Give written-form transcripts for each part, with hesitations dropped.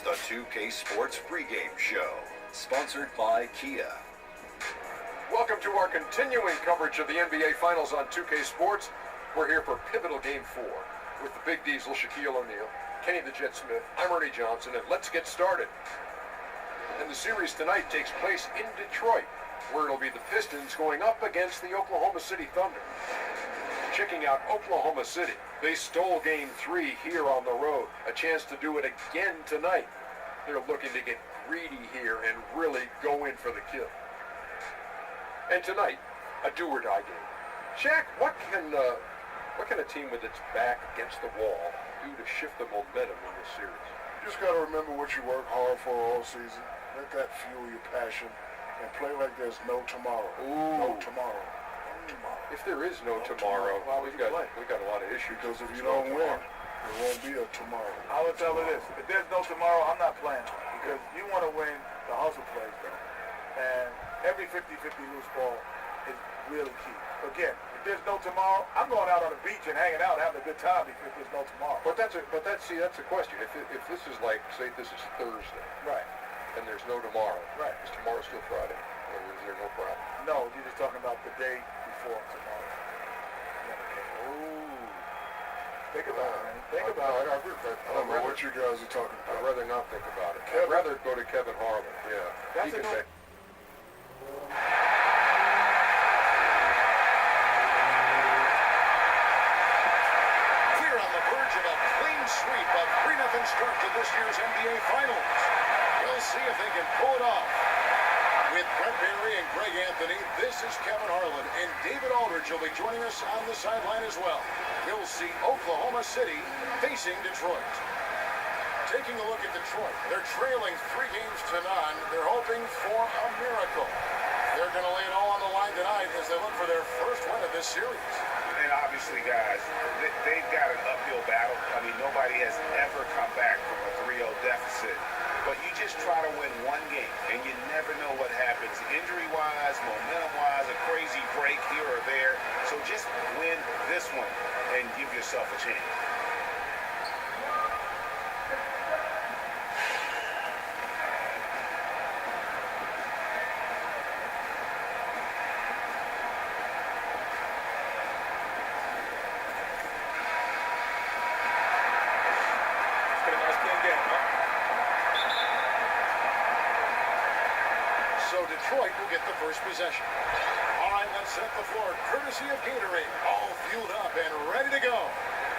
is the 2K Sports pregame show, sponsored by Kia. Welcome to our continuing coverage of the NBA Finals on 2K Sports. We're here for pivotal Game 4 with the Big Diesel, Shaquille O'Neal, Kenny the Jet Smith, I'm Ernie Johnson, and let's get started. And the series tonight takes place in Detroit, where it'll be the Pistons going up against the Oklahoma City Thunder. Checking out Oklahoma City. They stole Game 3 here on the road. A chance to do it again tonight. They're looking to get greedy here and really go in for the kill. And tonight, a do-or-die game. Shaq, what can a team with its back against the wall do to shift the momentum in this series? You just got to remember what you work hard for all season. Let that fuel your passion and play like there's no tomorrow. Ooh. No tomorrow. If there is no tomorrow, we got a lot of issues. Because if you don't win, there won't be a tomorrow. I would tell her this: if there's no tomorrow, I'm not playing. Because you want to win the hustle plays, bro. And every 50-50 loose ball is really key. Again, if there's no tomorrow, I'm going out on the beach and hanging out, having a good time because there's no tomorrow. But that's a question. If this is like, say this is Thursday, Right. and there's no tomorrow, Right. is tomorrow still Friday, or is there no problem? No, you're just talking about the day before tomorrow. Ooh. Think about it, man. Think I about it. I don't know what you guys are talking I'd about. rather not think about it. I'd rather go to Kevin Harlan. Yeah. That's He a can good- say- We're on the verge of a clean sweep, a 3-0 start to this year's NBA Finals. We'll see if they can pull it off. With Brett Berry and Greg Anthony, this is Kevin Harlan, and David Aldridge will be joining us on the sideline as well. We'll see Oklahoma City facing Detroit. Taking a look at Detroit, they're trailing 3 games to none. They're hoping for a miracle. They're going to lay it all on the line tonight as they look for their first win of this series. And obviously, guys, they've got an uphill battle. I mean, nobody has ever come back from a 3-0 deficit. But you just try to win one game, and you never know what happens. Injury-wise, momentum-wise, a crazy break here or there. So just win this one and give yourself a chance. So Detroit will get the first possession. All right, let's set the floor. Courtesy of Gatorade. All fueled up and ready to go.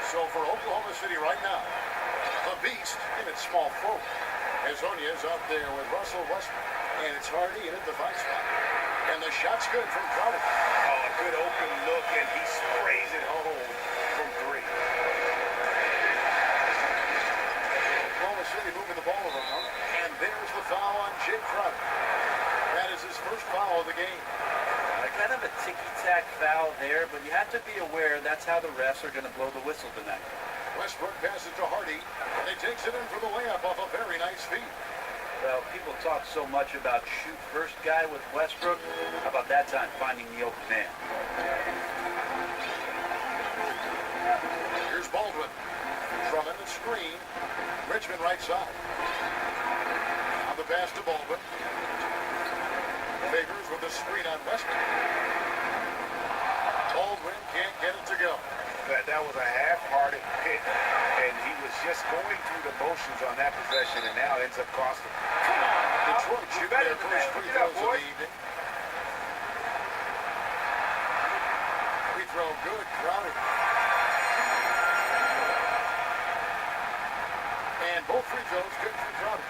So for Oklahoma City right now, the Beast in its small forward. Hezonja is out there with Russell Westbrook. And it's Hardy in at the 5 spot. And the shot's good from Crowder. Oh, a good open look, and he sprays it home from 3. Oklahoma City moving the ball around. And there's the foul on Jay Crowder. That is his first foul of the game. Kind of a ticky-tack foul there, but you have to be aware that's how the refs are going to blow the whistle tonight. Westbrook passes to Hardy, and he takes it in for the layup off a very nice feed. Well, people talk so much about shoot first guy with Westbrook. How about that time finding the open man? Here's Baldwin. Drummond the screen. Richmond right side. On the pass to Baldwin. Favors with the screen on Westbrook. Baldwin can't get it to go. That was a half-hearted pick, and he was just going through the motions on that possession, and now ends up costing him. Detroit shoot their first free throws of the evening. Free throw good, Crowder. And both free throws good for Crowder.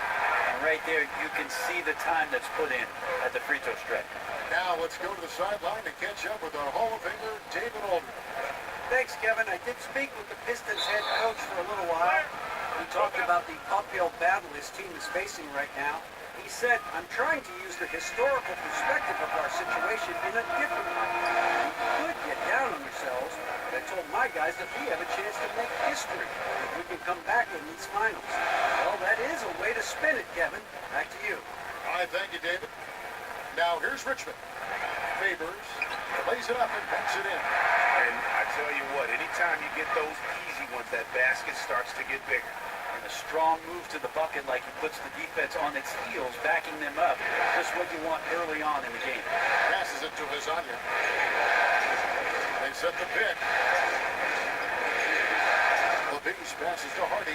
And right there, you can see the time that's put in at the free throw stretch. Now let's go to the sideline to catch up with our Hall of Famer, David Aldridge. Thanks, Kevin. I did speak with the Pistons head coach for a little while. We talked about the uphill battle his team is facing right now. He said, I'm trying to use the historical perspective of our situation in a different way. You could get down on yourselves, but I told my guys that we have a chance to make history if we can come back in these finals. Well, that is a way to spin it, Kevin. Back to you. All right, thank you, David. Now here's Richmond. Favors, lays it up and banks it in. And I tell you what, anytime you get those easy ones, that basket starts to get bigger. and a strong move to the bucket like he puts the defense on its heels, backing them up. Just what you want early on in the game. Passes it to Lasagna. They set the pick. The Beast passes to Hardy.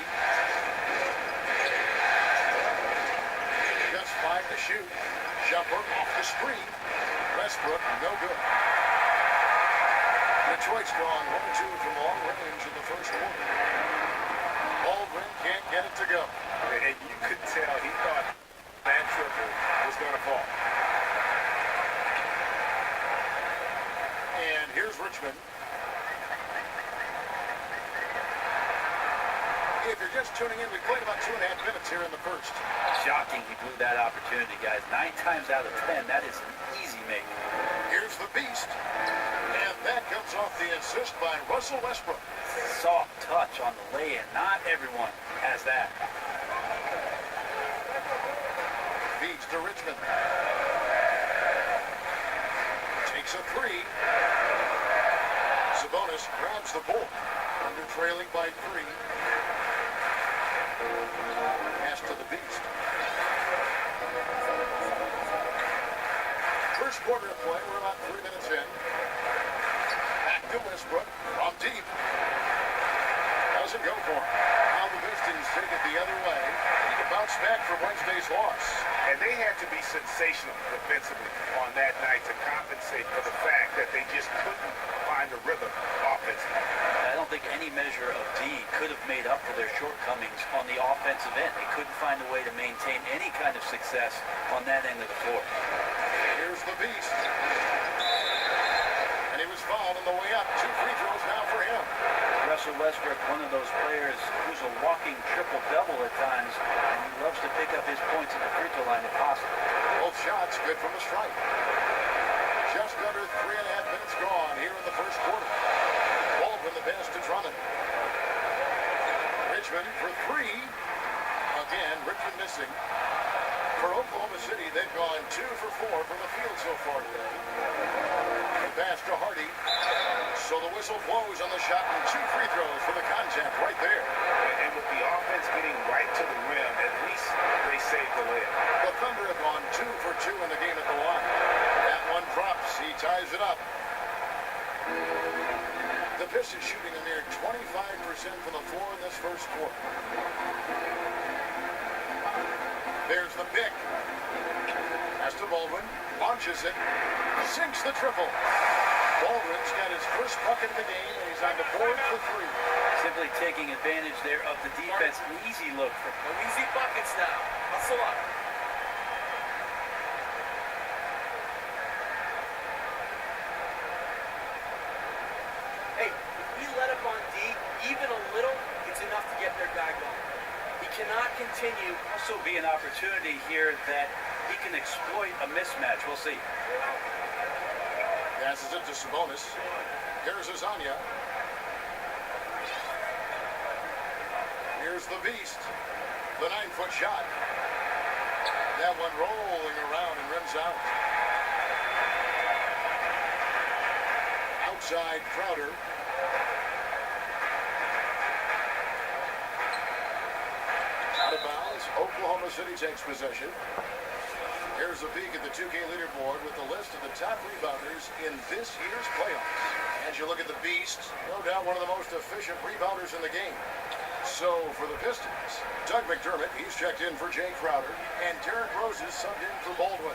Just 5 to shoot. Jumper off the screen. Westbrook, no good. Detroit's gone 1-2 from long range in the first quarter. Baldwin can't get it to go. And you could tell he thought that triple was going to fall. And here's Richmond. If you're just tuning in, we played about 2.5 minutes here in the first. Shocking he blew that opportunity, guys. 9 times out of 10, that is an easy make. Here's the Beast. And that comes off the assist by Russell Westbrook. Soft touch on the lay-in. Not everyone has that. Feeds to Richmond. Takes a 3. Sabonis grabs the ball. Under trailing by 3. Pass to the Beast. First quarter of play. We're about 3 minutes in. Back to Westbrook from deep. Doesn't go for him. Now the Pistons take it the other way. Need to bounce back from Wednesday's loss. And they had to be sensational defensively on that night to compensate for the fact that they just couldn't find a rhythm offensively. I don't think any measure of D could have made up for their shortcomings on the offensive end. They couldn't find a way to maintain any kind of success on that end of the floor. Here's the Beast. And he was fouled on the way up. 2 free throws now for him. Russell Westbrook, one of those players who's a walking triple-double at times, and he loves to pick up his points at the free throw line if possible. Both shots good from the stripe. Just under 3.5 minutes gone here in the first quarter. Baldwin the pass to Drummond. Richmond for 3. Again, Richmond missing. For Oklahoma City, they've gone 2 for 4 from the field so far today. The pass to Hardy. So the whistle blows on the shot and 2 free throws for the contact right there. And with the offense getting right to the rim, at least they saved the layup. The Thunder have gone 2 for 2 in the game at the line. That one drops. He ties it up. The Pistons shooting a mere 25% from the floor in this first quarter. There's the pick. Pass to Baldwin. Launches it. Sinks the triple. Baldwin's got his first bucket of the game, and he's on the board for 3. Simply taking advantage there of the defense. An easy look for No easy buckets now. Hustle up. Hey, if we let up on D even a little, it's enough to get their guy going. He cannot continue. also be an opportunity here that he can exploit a mismatch. We'll see. Passes it to Sabonis. Here's Lasagna. Here's the Beast. The 9-foot shot. That one rolling around and rims out. Outside Crowder. Out of bounds. Oklahoma City takes possession. Here's a peek at the 2K leaderboard with the list of the top rebounders in this year's playoffs. As you look at the Beast, no doubt one of the most efficient rebounders in the game. So for the Pistons, Doug McDermott, he's checked in for Jay Crowder, and Derrick Rose is subbed in for Baldwin.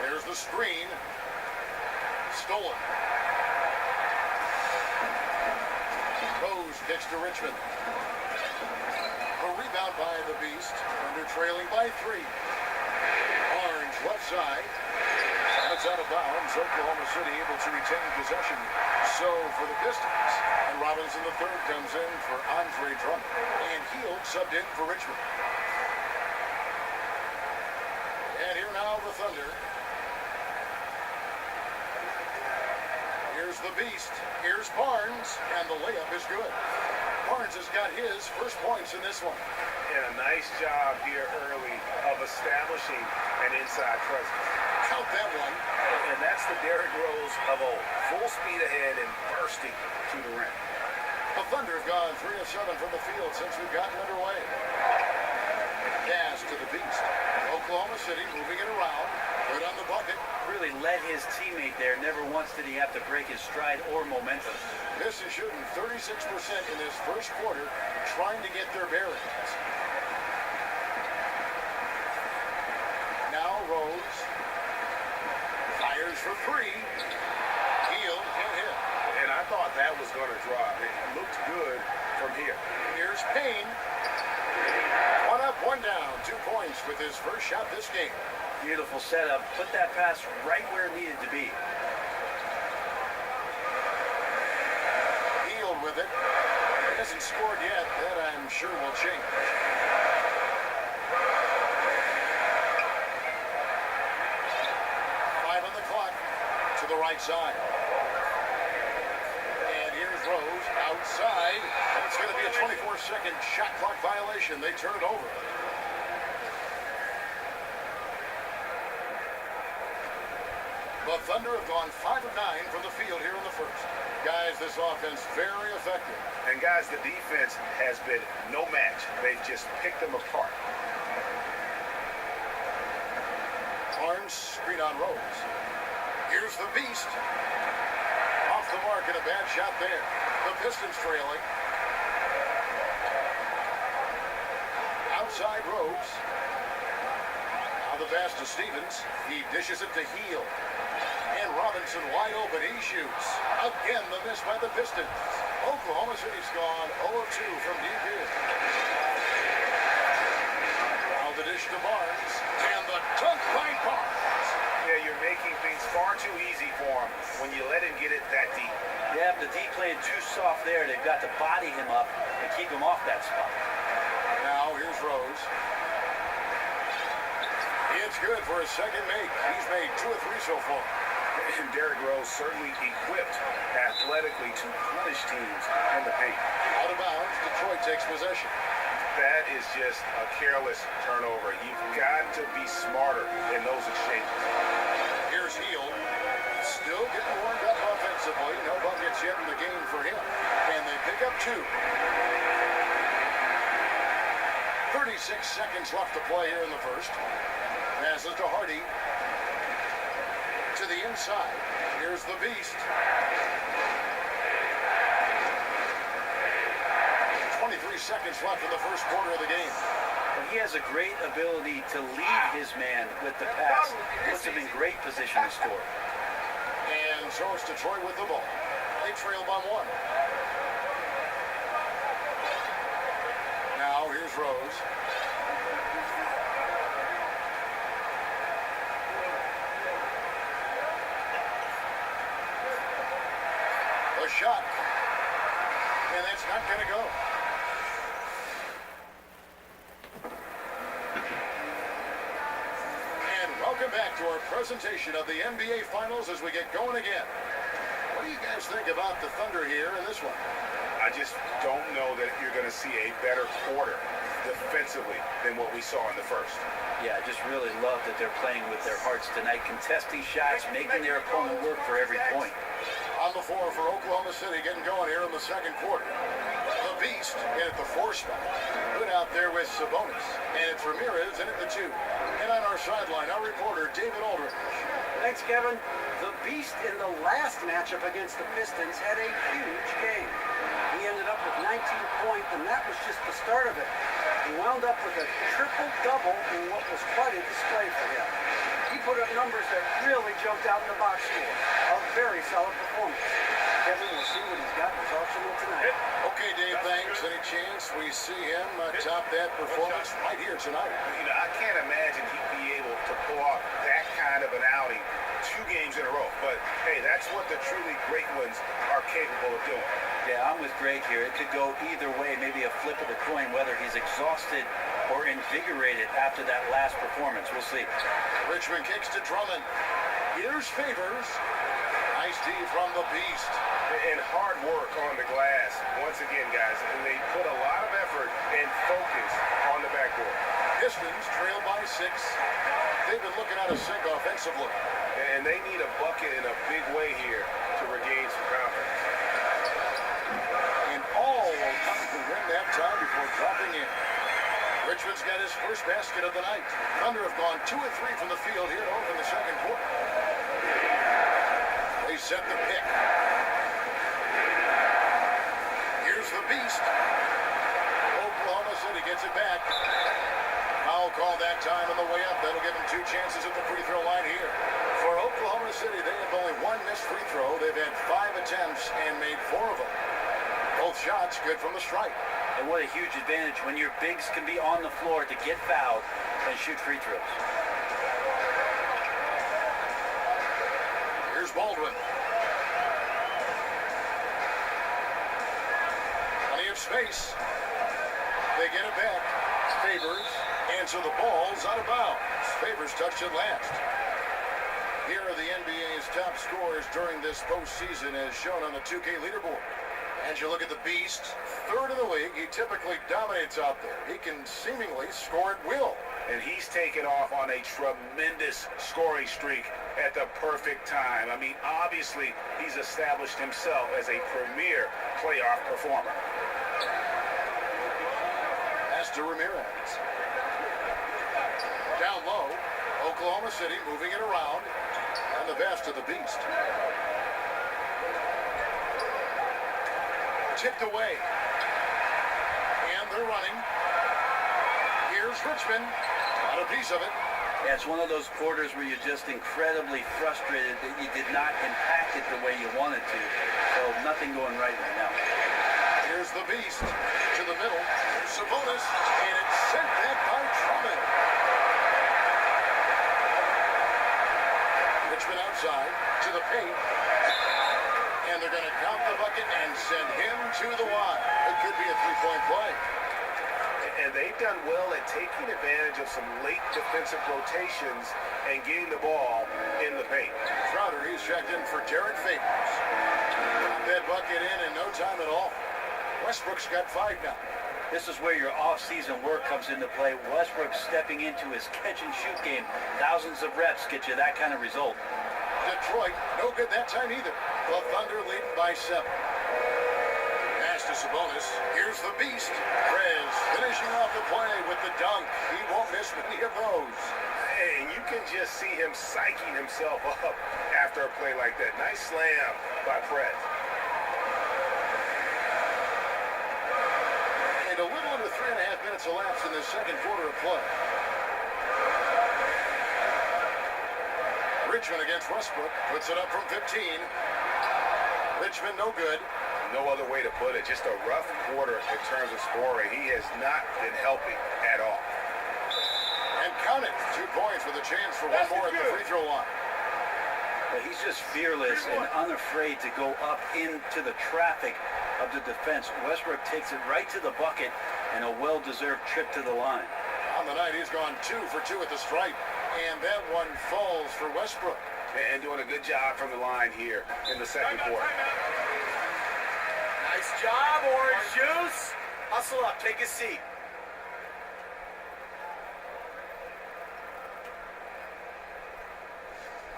There's the screen. Stolen. Rose kicks to Richmond. A rebound by the Beast, under trailing by 3. Barnes left side. And it's out of bounds. Oklahoma City able to retain possession. So for the Pistons. And Robinson III comes in for Andre Drummond. And Hield subbed in for Richmond. And here now the Thunder. Here's the Beast. Here's Barnes. And the layup is good. Barnes has got his first points in this one. And a nice job here early of establishing an inside presence. Count that one. And that's the Derrick Rose of old. Full speed ahead and bursting to the rim. The Thunder have gone 3 of 7 from the field since we've gotten underway. Pass to the Beast. Oklahoma City moving it around. Good on the bucket. Really led his teammate there. Never once did he have to break his stride or momentum. This is shooting 36% in this first quarter, trying to get their bearings. Now Rose fires for 3. Hield can't hit. And I thought that was going to drop. It looked good from here. Here's Payne. 1 up, 1 down. 2 points with his first shot this game. Beautiful setup. Put that pass right where it needed to be. Hield with it. He hasn't scored yet. That I'm sure will change. To the right side. And here's Rose outside. It's going to be a 24-second shot clock violation. They turn it over. The Thunder have gone 5 of 9 from the field here in the first. Guys, this offense very effective. And guys, the defense has been no match. They've just picked them apart. Barnes screen on Rose. Here's the Beast. Off the mark and a bad shot there. The Pistons trailing. Outside Rose. Now the pass to Stevens. He dishes it to Hield. And Robinson wide open. He shoots. Again, the miss by the Pistons. Oklahoma City's gone 0 of 2 from deep here. Now the dish to Barnes. And the dunk by Barnes. Yeah, you're making things far too easy for him when you let him get it that deep. Yeah, the D playing too soft there. They've got to body him up and keep him off that spot. Now here's Rose. It's good for his second make. He's made 2 of 3 so far. And Derrick Rose certainly equipped athletically to punish teams in the paint. Out of bounds, Detroit takes possession. That is just a careless turnover. You've got to be smarter in those exchanges. Here's Hield. Still getting warmed up offensively. No buckets yet in the game for him. And they pick up 2. 36 seconds left to play here in the first. Passes to Hardy. To the inside. Here's the Beast. 23 seconds left in the first quarter of the game. Well, he has a great ability to lead his man with the pass. Puts him in great position to score. And so it's Detroit with the ball. They trail by 1. Now here's Rose. A shot. And that's not going to go. Welcome back to our presentation of the NBA Finals as we get going again. What do you guys think about the Thunder here in this one? I just don't know that you're going to see a better quarter defensively than what we saw in the first. Yeah, I just really love that they're playing with their hearts tonight, contesting shots, making their opponent work for every point. On the floor for Oklahoma City, getting going here in the second quarter. The Beast in at the 4 spot. Good out there with Sabonis. And it's Ramirez in at the 2. And on our sideline, our reporter, David Aldridge. Thanks, Kevin. The Beast in the last matchup against the Pistons had a huge game. He ended up with 19 points, and that was just the start of it. He wound up with a triple-double in what was quite a display for him. He put up numbers that really jumped out in the box score. A very solid performance. Kevin, we'll see what he's got in his arsenal tonight. Okay, Dave, thanks. Any chance we see him top that performance right here tonight? You know, I can't imagine he'd be able to pull off that kind of an outing 2 games in a row. But, hey, that's what the truly great ones are capable of doing. Yeah, I'm with Greg here. It could go either way, maybe a flip of the coin, whether he's exhausted or invigorated after that last performance. We'll see. Richmond kicks to Drummond. Here's Favors. Nice D from the Beast. And hard work on the glass, once again, guys. And they put a lot of effort and focus on the backboard. Pistons trail by 6. They've been looking out of sync offensively. And they need a bucket in a big way here to regain some confidence. And all Thunder have gone 2 of 3 from the field here to open the second quarter. They set the pick. Here's the beast. Oklahoma City gets it back. Foul call that time on the way up. That'll give them 2 chances at the free throw line here. For Oklahoma City, they have only 1 missed free throw. They've had 5 attempts and made 4 of them. Both shots good from the stripe. And what a huge advantage when your bigs can be on the floor to get fouled and shoot free throws. Here's Baldwin. Plenty of space. They get it back. Favors. Answer the ball's out of bounds. Favors touched it last. Here are the NBA's top scorers during this postseason as shown on the 2K leaderboard. As you look at the Beast, 3rd in the league, he typically dominates out there. He can seemingly score at will. And he's taken off on a tremendous scoring streak at the perfect time. I mean, obviously, he's established himself as a premier playoff performer. Pass to Ramirez. Down low, Oklahoma City moving it around, and the pass to the Beast. Tipped away. And they're running. Here's Richmond. Got a piece of it. Yeah, it's one of those quarters where you're just incredibly frustrated that you did not impact it the way you wanted to. So nothing going right now. Here's the Beast to the middle. Here's Sabonis, and it's sent back by Drummond. Richmond outside to the paint. And they're going to count the bucket and send him to the line. It could be a 3-point play. And they've done well at taking advantage of some late defensive rotations and getting the ball in the paint. Crowder, he's checked in for Derek Favors. Got that bucket in no time at all. Westbrook's got 5 now. This is where your off-season work comes into play. Westbrook stepping into his catch-and-shoot game. Thousands of reps get you that kind of result. Detroit, no good that time either. The Thunder leading by 7. Pass to Sabonis. Here's the Beast. Prez finishing off the play with the dunk. He won't miss many of those. And you can just see him psyching himself up after a play like that. Nice slam by Prez. And a little under 3.5 minutes elapsed in the second quarter of play. Richmond against Westbrook. Puts it up from 15. Richmond no good. No other way to put it. Just a rough quarter in terms of scoring. He has not been helping at all. And count it. 2 points with a chance for one more at the free throw line. But he's just fearless and unafraid to go up into the traffic of the defense. Westbrook takes it right to the bucket and a well-deserved trip to the line. On the night, he's gone 2 for 2 at the stripe. And that one falls for Westbrook. And doing a good job from the line here in the second quarter. Nice job, Orange Juice. Hustle up, take a seat.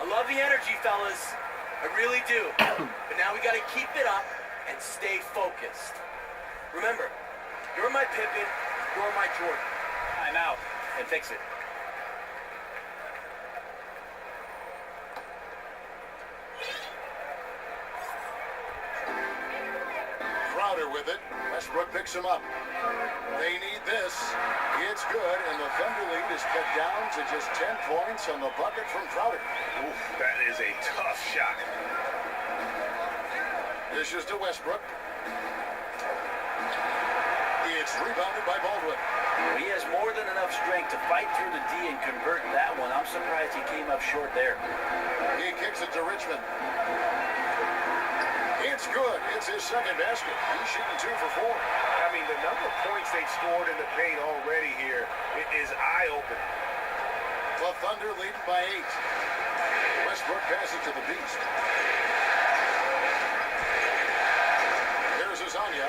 I love the energy, fellas. I really do. But now we gotta keep it up and stay focused. Remember, you're my Pippen, you're my Jordan. I'm out and fix it. Crowder with it. Westbrook picks him up. They need this. It's good, and the Thunder lead is cut down to just 10 points on the bucket from Crowder. Oof, that is a tough shot. Dishes to Westbrook. It's rebounded by Baldwin. He has more than enough strength to fight through the D and convert that one. I'm surprised he came up short there. He kicks it to Richmond. It's good. It's his second basket. He's shooting 2 for 4. I mean, the number of points they've scored in the paint already here is eye-opening. The Thunder leading by 8. Westbrook passes to the Beast. There's Azania,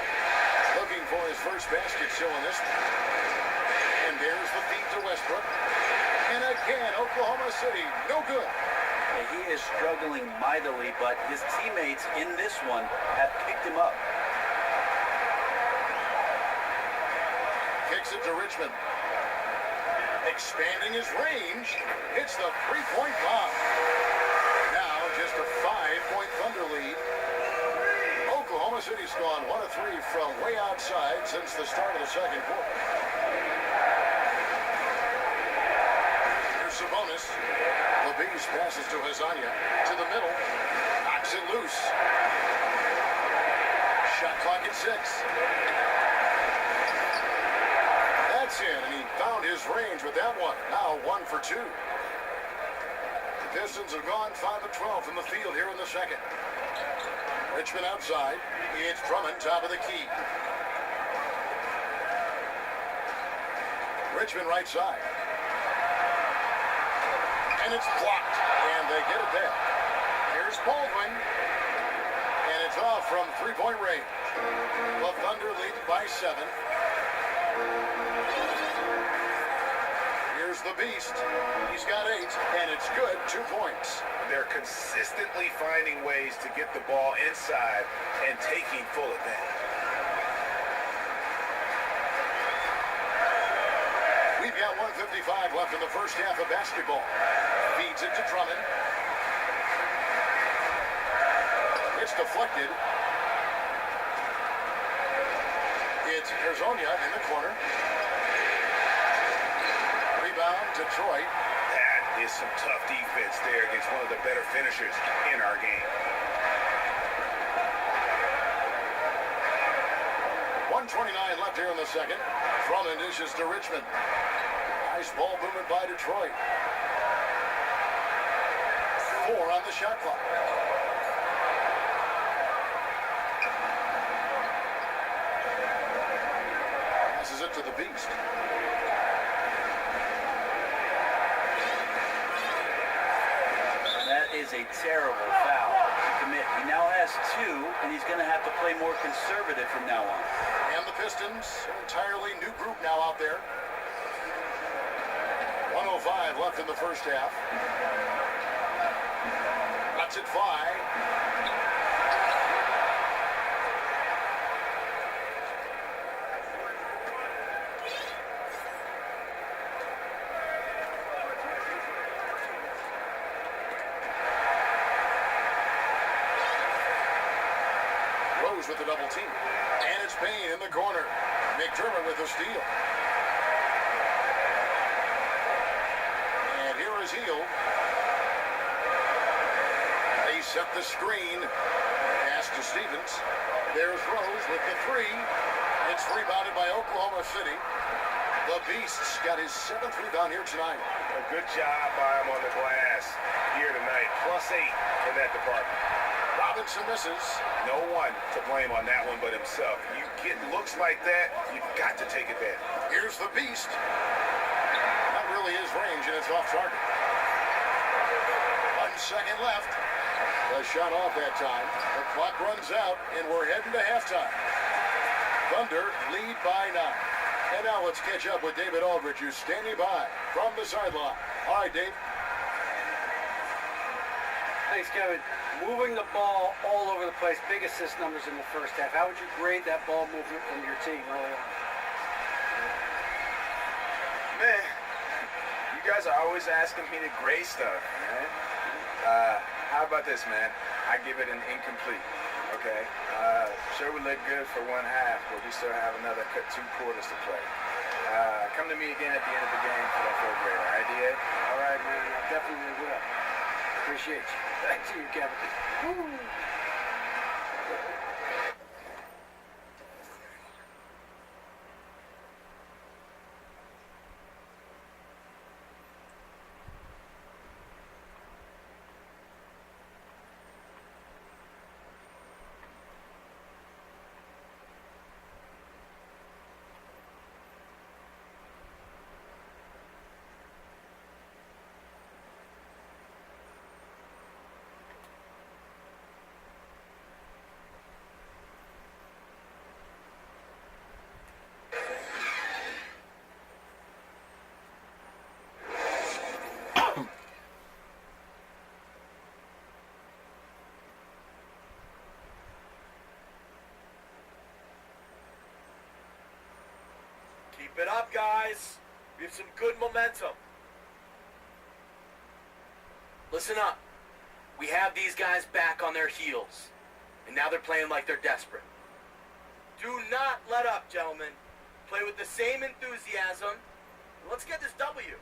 looking for his first basket still in this one. And there's the feed to Westbrook. And again, Oklahoma City, no good. He is struggling mightily, but his teammates in this one have picked him up. Kicks it to Richmond. expanding his range, hits the three-point bomb. Now just a 5-point Thunder lead. Oklahoma City's gone 1 of 3 from way outside since the start of the second quarter. Here's Sabonis. The Beast passes to Hazanya. To the middle. Knocks it loose. Shot clock at 6. That's in, and he found his range with that one. Now 1 for 2. The Pistons have gone 5 of 12 from the field here in the second. Richmond outside. It's Drummond, top of the key. Richmond right side. And it's blocked. And they get it there. Here's Baldwin. And it's off from three-point range. The Thunder lead by 7. Here's the Beast. He's got 8, and it's good. 2 points. They're consistently finding ways to get the ball inside and taking full advantage. We've got 1:55 left in the first half of basketball. Feeds it to Drummond. It's deflected. It's Herzonia in the corner. Rebound, Detroit. That is some tough defense there against one of the better finishers in our game. 1:29 left here in the second. Drummond dishes to Richmond. Nice ball movement by Detroit. 4 on the shot clock. Passes it to the Beast. That is a terrible foul to commit. He now has 2, and he's going to have to play more conservative from now on. And the Pistons, an entirely new group now out there. 1:05 left in the first half. That's it 5. Rose with the double team. And it's Payne in the corner. McDermott with the steal. And here is Hield. They set the screen. Pass to Stevens. There's Rose with the 3. It's rebounded by Oklahoma City. The Beast's got his 7th rebound here tonight. A good job by him on the glass here tonight. +8 in that department. Robinson misses. No one to blame on that one but himself. You get looks like that, you've got to take advantage. Here's the Beast. That really is range, and it's off target. 1 second left. The shot off that time. The clock runs out, and we're heading to halftime. Thunder lead by 9. And now let's catch up with David Aldridge, who's standing by from the sideline. All right, Dave. Thanks, Kevin. Moving the ball all over the place. Big assist numbers in the first half. How would you grade that ball movement from your team early on? Man, you guys are always asking me to grade stuff, man. How about this, man? I give it an incomplete, okay? Sure, we look good for 1 half, but we still have another 2 quarters to play. Come to me again at the end of the game for that 4th grade, all right, DA? All right, man. I definitely will. Appreciate you. Back to you, Kevin. Woo. Keep it up, guys. We have some good momentum. Listen up. We have these guys back on their heels. And now they're playing like they're desperate. Do not let up, gentlemen. Play with the same enthusiasm. Let's get this W.